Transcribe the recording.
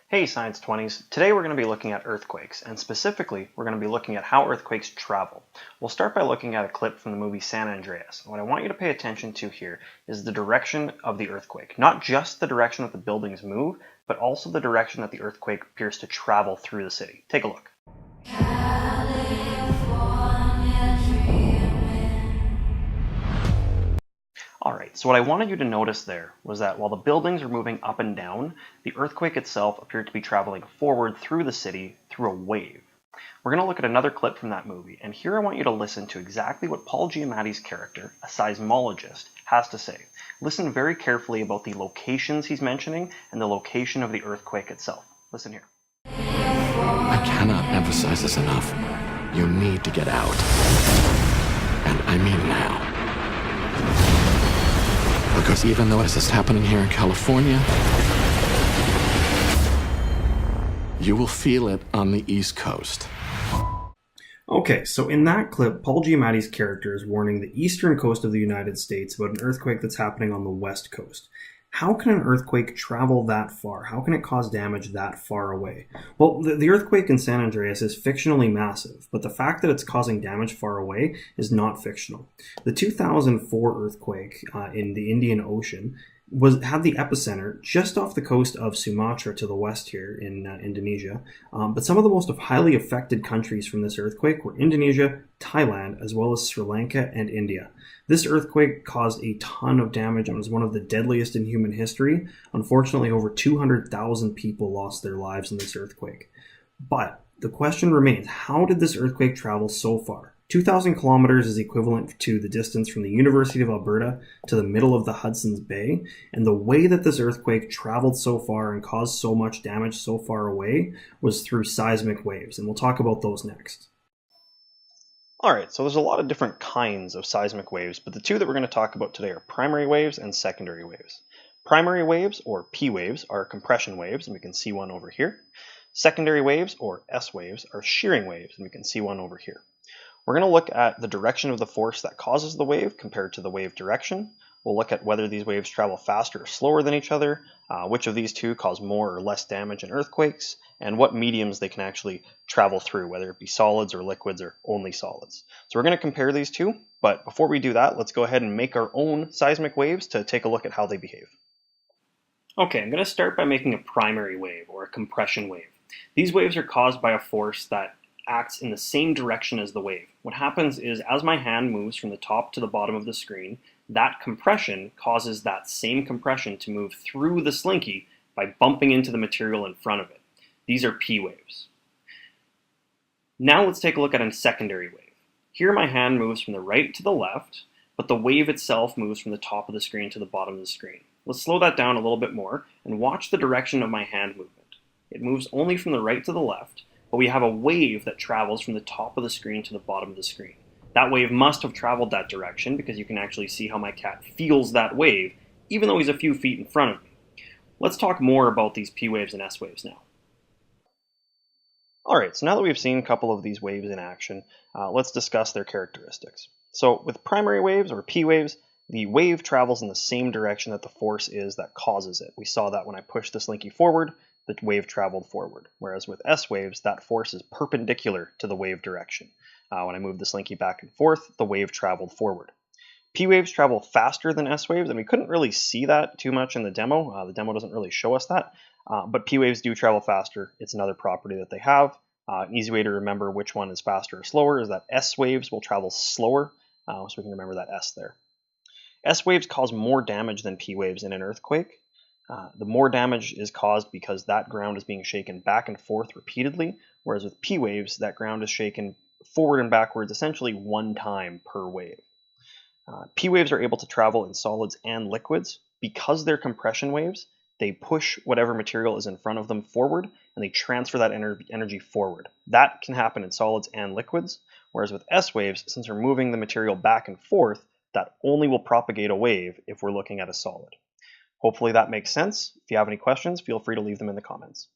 Hey Science 20s, today we're going to be looking at earthquakes, and specifically we're going to be looking at how earthquakes travel. We'll start by looking at a clip from the movie San Andreas. What I want you to pay attention to here is the direction of the earthquake. Not just the direction that the buildings move, but also the direction that the earthquake appears to travel through the city. Take a look. Alright, so what I wanted you to notice there was that while the buildings were moving up and down, the earthquake itself appeared to be traveling forward through the city through a wave. We're going to look at another clip from that movie, and here I want you to listen to exactly what Paul Giamatti's character, a seismologist, has to say. Listen very carefully about the locations he's mentioning and the location of the earthquake itself. Listen here. I cannot emphasize this enough. You need to get out. And I mean now. Because even though this is happening here in California, you will feel it on the East Coast. Okay, so in that clip, Paul Giamatti's character is warning the eastern coast of the United States about an earthquake that's happening on the west coast. How can an earthquake travel that far? How can it cause damage that far away? Well, the earthquake in San Andreas is fictionally massive, but the fact that it's causing damage far away is not fictional. The 2004 earthquake in the Indian Ocean had the epicenter just off the coast of Sumatra to the west here in Indonesia. But some of the most highly affected countries from this earthquake were Indonesia, Thailand, as well as Sri Lanka and India. This earthquake caused a ton of damage and was one of the deadliest in human history. Unfortunately, over 200,000 people lost their lives in this earthquake. But the question remains, how did this earthquake travel so far? 2,000 kilometers is equivalent to the distance from the University of Alberta to the middle of the Hudson's Bay, and the way that this earthquake traveled so far and caused so much damage so far away was through seismic waves, and we'll talk about those next. Alright, so there's a lot of different kinds of seismic waves, but the two that we're going to talk about today are primary waves and secondary waves. Primary waves, or P waves, are compression waves, and we can see one over here. Secondary waves, or S waves, are shearing waves, and we can see one over here. We're going to look at the direction of the force that causes the wave compared to the wave direction. We'll look at whether these waves travel faster or slower than each other, which of these two cause more or less damage in earthquakes, and what mediums they can actually travel through, whether it be solids or liquids or only solids. So we're going to compare these two, but before we do that, let's go ahead and make our own seismic waves to take a look at how they behave. Okay, I'm going to start by making a primary wave, or a compression wave. These waves are caused by a force that acts in the same direction as the wave. What happens is, as my hand moves from the top to the bottom of the screen, that compression causes that same compression to move through the slinky by bumping into the material in front of it. These are P waves. Now let's take a look at a secondary wave. Here my hand moves from the right to the left, but the wave itself moves from the top of the screen to the bottom of the screen. Let's slow that down a little bit more and watch the direction of my hand movement. It moves only from the right to the left, but we have a wave that travels from the top of the screen to the bottom of the screen. That wave must have traveled that direction because you can actually see how my cat feels that wave, even though he's a few feet in front of me. Let's talk more about these P waves and S waves now. Alright, so now that we've seen a couple of these waves in action, let's discuss their characteristics. So with primary waves, or P waves, the wave travels in the same direction that the force is that causes it. We saw that when I pushed the slinky forward, the wave traveled forward. Whereas with S waves, that force is perpendicular to the wave direction. When I moved the slinky back and forth, the wave traveled forward. P waves travel faster than S waves, and we couldn't really see that too much in the demo. The demo doesn't really show us that, but P waves do travel faster. It's another property that they have. An easy way to remember which one is faster or slower is that S waves will travel slower, so we can remember that S there. S waves cause more damage than P waves in an earthquake. The more damage is caused because that ground is being shaken back and forth repeatedly, whereas with P waves, that ground is shaken forward and backwards essentially one time per wave. P waves are able to travel in solids and liquids. Because they're compression waves, they push whatever material is in front of them forward, and they transfer that energy forward. That can happen in solids and liquids, whereas with S waves, since we're moving the material back and forth, that only will propagate a wave if we're looking at a solid. Hopefully that makes sense. If you have any questions, feel free to leave them in the comments.